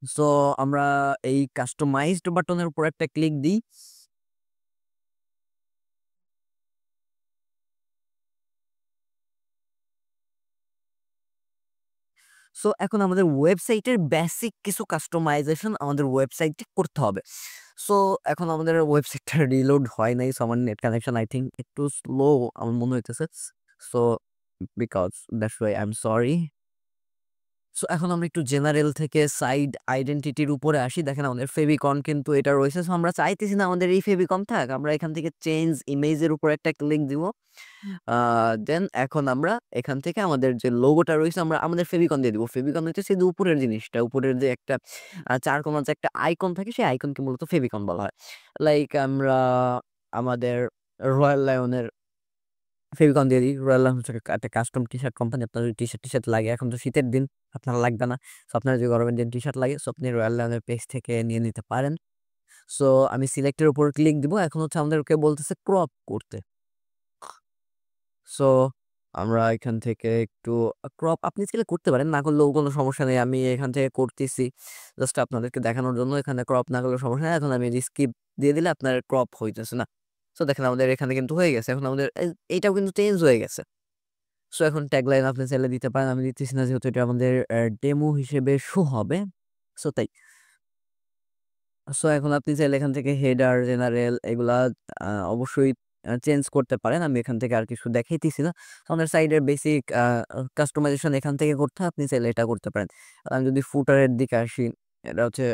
সো আমরা এই কাস্টমাইজড বাটনের উপর একটা ক্লিক দিই। সো এখন আমাদের ওয়েবসাইটের বেসিক কিছু কাস্টমাইজেশন আমাদের ওয়েবসাইটে করতে হবে। সো এখন আমাদের ওয়েবসাইটটা রিলোড হয় নাই। সো আমার নেট কানেকশন আই থিংক একটু স্লো আমার মনে হইতেছে। So because that's why I am sorry. So এখন আমরা একটু জেনারেল থেকে সাইড আইডেন্টিটির উপরে আসি। দেখেন আমাদের ফেভিকন কিন্তু এটা রয়েছে। সো আমরা চাইতেছি না আমাদের এই ফেভিকন থাক। আমরা এখান থেকে চেঞ্জ ইমেজের উপর একটা ক্লিক দিব। দেন এখন আমরা এখান থেকে আমাদের যে লোগোটা রয়েছে আমরা আমাদের ফেভিকন দিয়ে দিব। ফেভিকন হচ্ছে যে উপরের জিনিসটা, উপরের যে একটা ৪ কোণার যে একটা আইকন থাকে সেই আইকনকে মূলত ফেভিকন বলা হয়। লাইক আমরা আমাদের রয়্যাল লায়নের ফেভিকন দিয়ে দিই। রয়্যাল লায়ন হচ্ছে একটা কাস্টম টি-শার্ট কোম্পানি। আপনার যদি টি-শার্ট লাগে, এখন তো শীতের দিন, আপনার লাগবে না। সো আপনার যদি গরমের দিন টি-শার্ট লাগে, সো আপনি রয়্যাল লায়নের পেজ থেকে নিয়ে নিতে পারেন। সো আমি সিলেক্টের উপর ক্লিক দিব। এখন হচ্ছে আমাদেরকে বলতেছে ক্রপ করতে। সো আমরা এখান থেকে একটু ক্রপ আপনি চাইলে করতে পারেন, না করলেও কোনো সমস্যা নেই। আমি এখান থেকে করতেছি জাস্ট আপনাদেরকে দেখানোর জন্য। এখানে ক্রপ না করলেও সমস্যা নেই। এখন আমি স্কিপ দিয়ে দিলে আপনার ক্রপ হইতেছে না। সো দেখেন আমাদের এখানে কিন্তু হয়ে গেছে। এখন আমাদের এইটাও কিন্তু চেঞ্জ হয়ে গেছে। সো এখন ট্যাগলাইন আপনি চাইলে দিতে পারেন। আমি দিতেছি না যেহেতু এটা আমাদের ডেমো হিসেবে শো হবে। সো তাই। সো এখন আপনি চাইলে এখান থেকে হেডার, জেনারেল এগুলা অবশ্যই চেঞ্জ করতে পারেন। আমি এখান থেকে আর কিছু দেখাইতেছি না। আমাদের সাইডের বেসিক কাস্টমাইজেশন এখান থেকে করতে হয়, আপনি চাইলে এটা করতে পারেন। আমি যদি ফুটারের দিকে আসি, এটা হচ্ছে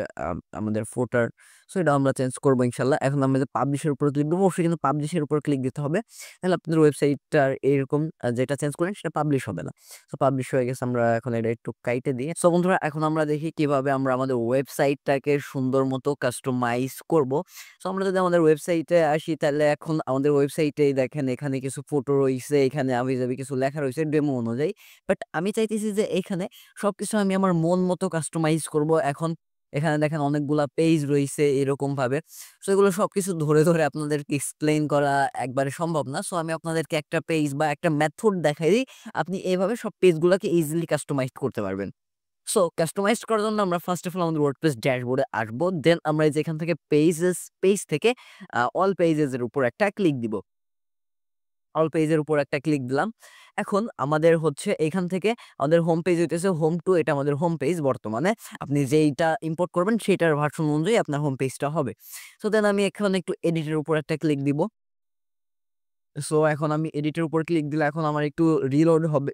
আমাদের ফুটার। সো এটা আমরা চেঞ্জ করবো ইনশাল্লাহ। এখন আমরা যে পাবলিশের উপর ক্লিক দেবো, অবশ্যই কিন্তু পাবলিশের উপর ক্লিক দিতে হবে। তাহলে আপনাদের ওয়েবসাইটটার এরকম যেটা চেঞ্জ করেন সেটা পাবলিশ হবে না। সো পাবলিশ হয়ে গেছে, আমরা এখন এটা একটু কাইটে দিয়ে। সো বন্ধুরা, এখন আমরা দেখি কিভাবে আমরা আমাদের ওয়েবসাইটটাকে সুন্দর মতো কাস্টমাইজ করব। সো আমরা যদি আমাদের ওয়েবসাইটে আসি, তাহলে এখন আমাদের ওয়েবসাইটেই দেখেন এখানে কিছু ফটো রইছে, এখানে হাবিজাবি কিছু লেখা রইছে ডেমো অনুযায়ী। বাট আমি চাইতেছি যে এখানে সবকিছু আমি আমার মন মতো কাস্টমাইজ করব। এখন এখানে দেখেন অনেকগুলা পেজ রইছে এরকমভাবে। সো এগুলো সবকিছু ধরে, ধরে আপনাদেরকে এক্সপ্লেইন করা একবারে সম্ভব না। সো আমি আপনাদেরকে একটা পেজ বা একটা মেথড দেখাই দিই। আপনি এভাবে সব পেজগুলাকে ইজিলি কাস্টমাইজ করতে পারবেন। সো কাস্টমাইজ করার জন্য আমরা ফার্স্ট অফ অল আমাদের ওয়ার্ডপ্রেস ড্যাশবোর্ডে আসবো। দেন আমরা এই যে এখান থেকে পেজ থেকে অল পেজেস এর উপর একটা ক্লিক দিব। অল পেজের উপর একটা ক্লিক দিলাম। এখন আমাদের হচ্ছে এখান থেকে আমাদের হোম পেজ হইতেছে হোম টু, এটা আমাদের হোম পেজ বর্তমানে। আপনি যেইটা ইম্পোর্ট করবেন সেটার ভার্সন অনুযায়ী আপনার হোম পেজটা হবে। সো দেন আমি এখন একটু এডিটের উপর একটা ক্লিক দিব। সো এখন আমি এডিটের উপর ক্লিক দিলে এখন আমার একটু রিলোড হবে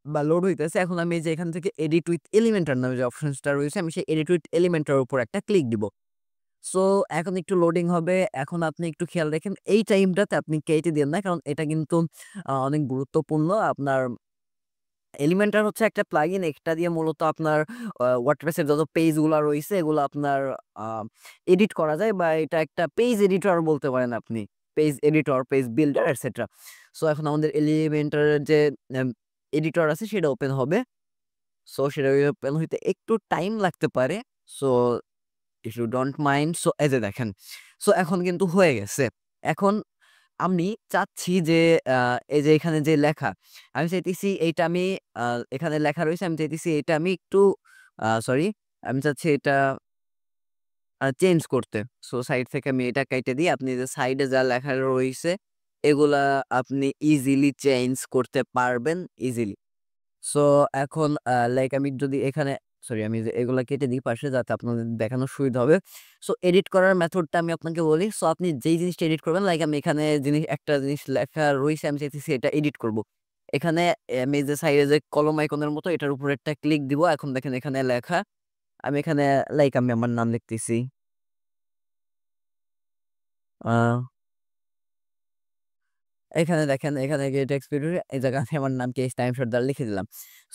বা লোড হইতেছে। এখন আমি এই যে এখান থেকে এডিট উইথ এলিমেন্টার নামে যে অপশনসটা রয়েছে, আমি সেই এডিট উইথ এলিমেন্টার উপর একটা ক্লিক দিব। সো এখন একটু লোডিং হবে। এখন আপনি একটু খেয়াল রাখেন এই টাইমটাতে আপনি কেটে দিয়েন না, কারণ এটা কিন্তু অনেক গুরুত্বপূর্ণ। আপনার এলিমেন্টার হচ্ছে একটা প্লাগইন, এটা দিয়ে মূলত আপনার ওয়ার্ডপ্রেসের যত পেজগুলা রইছে এগুলো আপনার এডিট করা যায়, বা এটা একটা পেজ এডিটর বলতে পারেন আপনি। Page editor, page builder etcetera. So এখন আমাদের এলিমেন্টারের যে এডিটর আছে সেটা ওপেন হবে। সো সেটা ওপেন হইতে একটু টাইম লাগতে পারে। So if you don't mind, so এই যে দেখেন, সো এখন কিন্তু হয়ে গেছে। এখন আমি চাচ্ছি যে এই যে এখানে যে লেখা, আমি চাইতেছি এইটা আমি এখানে লেখা রয়েছে, আমি চাইতেছি এটা আমি একটু সরি, আমি চাচ্ছি এটা চেঞ্জ করতে। সো সাইড থেকে আমি এটা কাইটে দিই। আপনি যে সাইডে যা লেখা রইছে এগুলা আপনি ইজিলি চেঞ্জ করতে পারবেন ইজিলি। সো এখন লাইক আমি যদি এখানে সরি, আমি যে এগুলা কেটে দিই পাশে যাতে আপনাদের দেখানোর সুবিধা হবে। সো এডিট করার মেথডটা আমি আপনাকে বলি। সো আপনি যেই জিনিসটা এডিট করবেন, লাইক আমি এখানে একটা জিনিস লেখা রইছে, আমি চাইতেছি এটা এডিট করব। এখানে আমি যে সাইডে যে কলম আইকনের মতো এটার উপর একটা ক্লিক দিব। এখন দেখেন এখানে লেখা, আমি এখানে লাইক আমি আমার নাম লিখতেছি। আ এখানে দেখেন, এখানে গিয়ে টেক্সট এডিটর এই জায়গায় আমি আমার নাম কেস টাইম সর্দার লিখে দিলাম।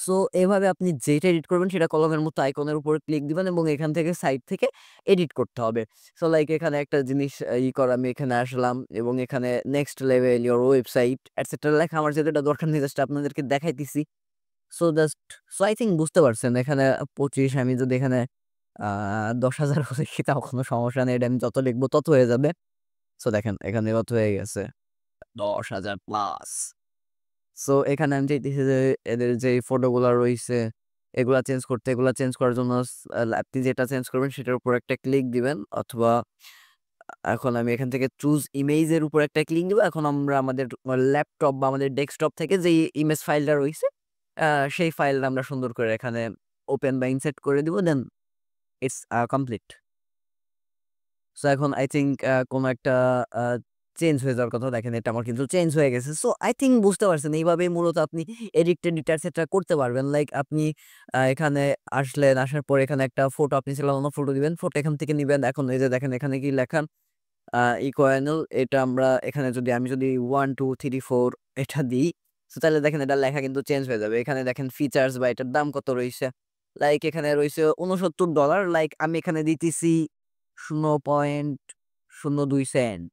সো এভাবে আপনি যেটা এডিট করবেন সেটা কলমের মতো আইকনের উপর ক্লিক দিবেন এবং এখান থেকে সাইড থেকে এডিট করতে হবে। সো লাইক এখানে একটা জিনিস করা, আমি এখানে আসলাম এবং এখানে next level your website etcetera লেখা, আমার যেটা দরকার নেই, জাস্ট আপনাদেরকে দেখাইতেছি। So just so I think বুঝতে পারছেন। এখানে ২৫, আমি যদি এখানে ১০,০০০ লিখি তাও কোনো সমস্যা নেই। এটা আমি যত লিখবো তত হয়ে যাবে। সো দেখেন এখানে কত হয়ে গেছে, ১০,০০০ প্লাস। সো এখানে আমি চাইতেছি যে এদের যে ফটোগুলা রইছে এগুলা চেঞ্জ করতে। এগুলা চেঞ্জ করার জন্য আপনি যেটা চেঞ্জ করবেন সেটার উপর একটা ক্লিক দিবেন, অথবা এখন আমি এখান থেকে চুজ ইমেজ এর উপর একটা ক্লিক দিব। এখন আমরা আমাদের ল্যাপটপ বা আমাদের ডেস্কটপ থেকে যেই ইমেজ ফাইলটা রইছে আ সেই ফাইলটা আমরা সুন্দর করে এখানে ওপেন বা ইনসার্ট করে দিব। দেন ইটস কমপ্লিট। সো এখন আই থিংক কোনো একটা আ চেঞ্জ হয়ে যাওয়ার কথা। দেখেন এটা আমার কিন্তু চেঞ্জ হয়ে গেছে। সো আই থিংক বুঝতে পারছেন। এইভাবেই মূলত আপনি এডিট এটসেট্রা করতে পারবেন। লাইক আপনি এখানে আসলেন, আসার পরে এখানে একটা ফটো আপনি চালানো ফটো দিবেন। ফটো এখান থেকে নিবেন। এখন এই যে দেখেন এখানে কি লেখা ইকোয়ানাল, এটা আমরা এখানে যদি আমি যদি 1, 2, 3, 4 এটা দিই, সো তাহলে দেখেন এটার লেখা কিন্তু চেঞ্জ হয়ে যাবে। এখানে দেখেন ফিচার্স বা এটার দাম কত রইছে। লাইক এখানে রইছে $69, লাইক আমি এখানে দিতেছি 0.02 cent.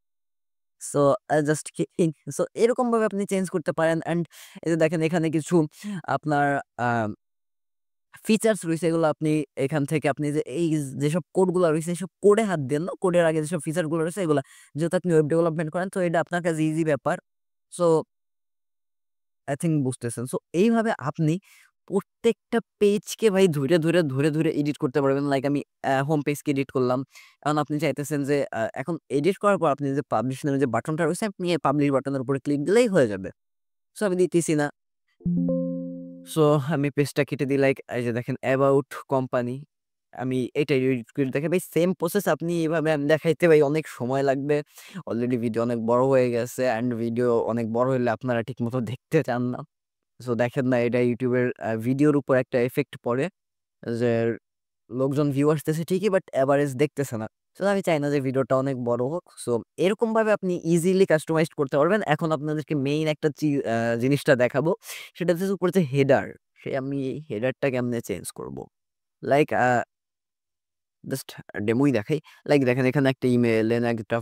So just kidding. So এরকমভাবে আপনি চেঞ্জ করতে পারেন। অ্যান্ড এই যে দেখেন এখানে কিছু আপনার আ ফিচার্স রইছে, এগুলো আপনি এখান থেকে আপনি যে এই যেসব কোডগুলা রইছে এসব কোডে হাত দেন না। কোডের আগে যেসব ফিচার গুলো রয়েছে এগুলা যেহেতু আপনি ওয়েব ডেভেলপমেন্ট করেন, তো এটা আপনার কাছে ইজি ব্যাপার। সো আই থিংক বুঝতেছেন। সো এইভাবে আপনি প্রত্যেকটা পেজকে ভাই ধরে এডিট করতে পারবেন। লাইক আমি হোম পেজকে এডিট করলাম। এখন আপনি চাইতেছেন যে এখন এডিট করার পর আপনি যে পাবলিশ নামে যে বাটনটা রয়েছে আপনি এই পাবলিশ বাটনের উপরে ক্লিক দিলেই হয়ে যাবে। সো আমি দিতেছি না। সো আমি পেজটা কেটে দিই। লাইক এই যে দেখেন অ্যাবাউট কোম্পানি। আমি এইটাই এডিট করে দেখাই ভাই। সেম প্রসেস আপনি এভাবে আমি দেখাইতে ভাই অনেক সময় লাগবে। অলরেডি ভিডিও অনেক বড় হয়ে গেছে অ্যান্ড ভিডিও অনেক বড় হইলে আপনারা ঠিকমতো দেখতে চান না। সো দেখেন না এটা ইউটিউবের ভিডিওর উপর একটা ইফেক্ট পড়ে যে লোকজন ভিউ আসতেছে ঠিকই বাট এভারেজ দেখতেছে না। সো আমি চাই না যে ভিডিওটা অনেক বড় হোক। সো এরকমভাবে আপনি ইজিলি কাস্টমাইজড করতে পারবেন। এখন আপনাদেরকে মেইন একটা জিনিসটা দেখাবো। সেটা হচ্ছে উপরে যে হেডার, সে আমি হেডারটা কেমনে চেঞ্জ করব? লাইক জাস্ট ডেমোই দেখাই। লাইক দেখেন এখানে একটা ইমেইল এন্ড একটা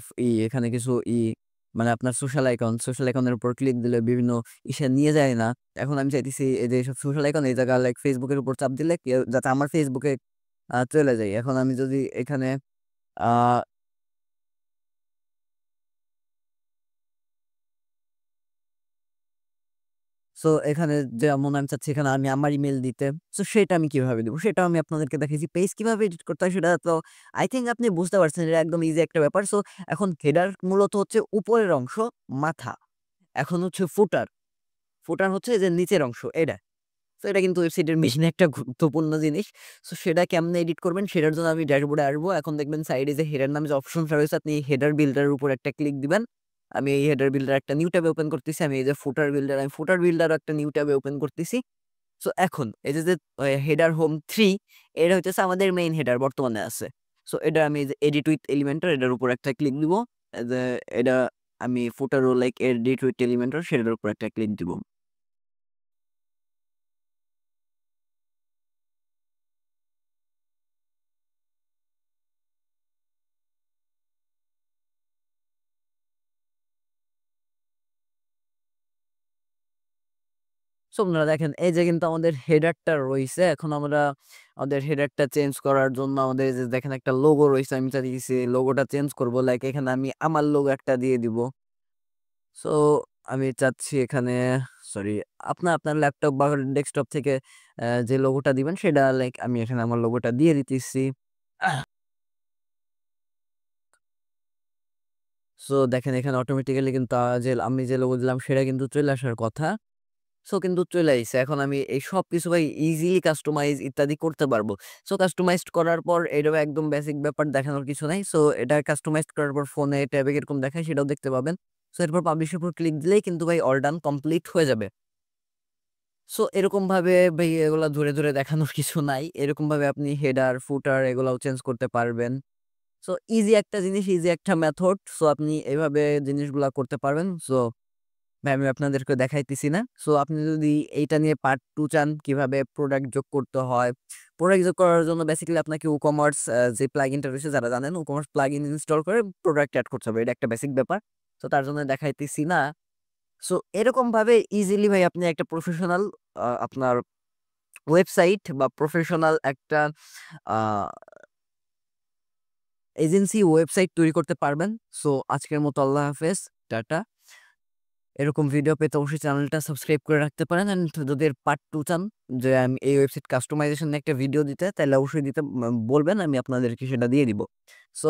এখানে কিছু মানে আপনার সোশ্যাল আইকনের উপর ক্লিক দিলে বিভিন্ন ইসে নিয়ে যায় না। এখন আমি চাইতেছি এই যে এসব সোশ্যাল আইকন এই জায়গা লাইক ফেসবুকের উপর চাপ দিলে কেউ যাতে আমার ফেসবুকে চলে যাই। এখন আমি যদি এখানে আ সো এখানে যেমন আমি চাচ্ছি এখানে আমি আমার ইমেইল দিতে। সো সেটা আমি কিভাবে দিব? সেটাও আমি আপনাদেরকে দেখিয়েছি। পেজ কিভাবে এডিট করতে হয় সেটা তো আই থিংক আপনি বুঝতে পারছেন। এটা একদম ইজি একটা ব্যাপার। সো এখন হেডার মূলত হচ্ছে উপরের অংশ, মাথা। এখন হচ্ছে ফুটার। ফুটার হচ্ছে যে নিচের অংশ এটা। সো এটা কিন্তু ওয়েবসাইটের মেইন একটা গুরুত্বপূর্ণ জিনিস। সো সেটা কেমনে এডিট করবেন সেটার জন্য আমি ড্যাশবোর্ডে আসবো। এখন দেখবেন সাইডে যে হেডার নামে যে অপশনটা রয়েছে আপনি হেডার বিল্ডারের উপর একটা ক্লিক দিবেন। আমি এই হেডার বিল্ডার একটা নিউ ট্যাবে ওপেন করতেছি। আমি এই যে ফুটার বিল্ডার আমি ফুটার বিল্ডারও একটা নিউ ট্যাবে ওপেন করতেছি। সো এখন এই যে হেডার হোম 3 এটা হইতেছে আমাদের মেইন হেডার বর্তমানে আছে। সো এটা আমি এই যে এডিট উইথ এলিমেন্টর এটার উপর একটা ক্লিক দিব। যে এটা আমি ফুটারও লাইক এডিট উইথ এলিমেন্টর সেটার উপর একটা ক্লিক দিব। সো আপনারা দেখেন এই যে কিন্তু আমাদের হেডারটা রইছে। এখন আমরা আমাদের হেডারটা চেঞ্জ করার জন্য আমাদের এই যে দেখেন একটা লোগো রইছে। আমি চাইতেছি লোগোটা চেঞ্জ করব। লাইক এখানে আমি আমার লোগো একটা দিয়ে দিব। সো আমি চাচ্ছি এখানে সরি আপনার ল্যাপটপ বা ডেস্কটপ থেকে যে লোগোটা দিবেন সেটা লাইক আমি এখানে আমার লোগোটা দিয়ে দিতেছি। সো দেখেন এখানে অটোমেটিক্যালি কিন্তু যে আমি যে লোগো দিলাম সেটা কিন্তু চলে আসার কথা। সো কিন্তু চলে আইছে। এখন আমি এই সবকিছু ভাই ইজিলি কাস্টমাইজ ইত্যাদি করতে পারবো। সো কাস্টমাইজড করার পর এটাও একদম বেসিক ব্যাপার দেখানোর কিছু নাই। সো এটা কাস্টমাইজড করার পর ফোনে ট্যাবে কিরকম দেখায় সেটাও দেখতে পাবেন। সো এরপর পাবলিশ এর উপর ক্লিক দিলেই কিন্তু ভাই অল ডান কমপ্লিট হয়ে যাবে। সো এরকমভাবে ভাই এগুলা ধরে দেখানোর কিছু নাই। এরকমভাবে আপনি হেডার, ফুটার এগুলাও চেঞ্জ করতে পারবেন। সো ইজি একটা জিনিস, ইজি একটা মেথড। সো আপনি এভাবে জিনিসগুলা করতে পারবেন। সো ভাই আমি আপনাদেরকে দেখাইতেছি না। সো আপনি যদি এইটা নিয়ে পার্ট 2 চান কিভাবে প্রোডাক্ট যোগ করতে হয়। প্রোডাক্ট যোগ করার জন্য বেসিক্যালি আপনাকে WooCommerce যে প্লাগইনটা রয়েছে যারা জানেন WooCommerce প্লাগইন ইনস্টল করে প্রোডাক্ট এড করতে হবে। এটা একটা বেসিক ব্যাপার। তো তার জন্য দেখাইতেছি না। সো এরকমভাবে ইজিলি ভাই আপনি একটা প্রফেশনাল আপনার ওয়েবসাইট বা প্রফেশনাল একটা আ এজেন্সি ওয়েবসাইট তৈরি করতে পারবেন। সো আজকের মতো আল্লাহ হাফেজ। টাটা। এরকম ভিডিও পেতে অবশ্যই চ্যানেলটা সাবস্ক্রাইব করে রাখতে পারেন। অ্যান্ড যদি এর পার্ট 2 চান যে আমি এই ওয়েবসাইট কাস্টমাইজেশন নিয়ে একটা ভিডিও দিতে, তাইলে অবশ্যই দিতে বলবেন। আমি আপনাদেরকে সেটা দিয়ে দিব। সো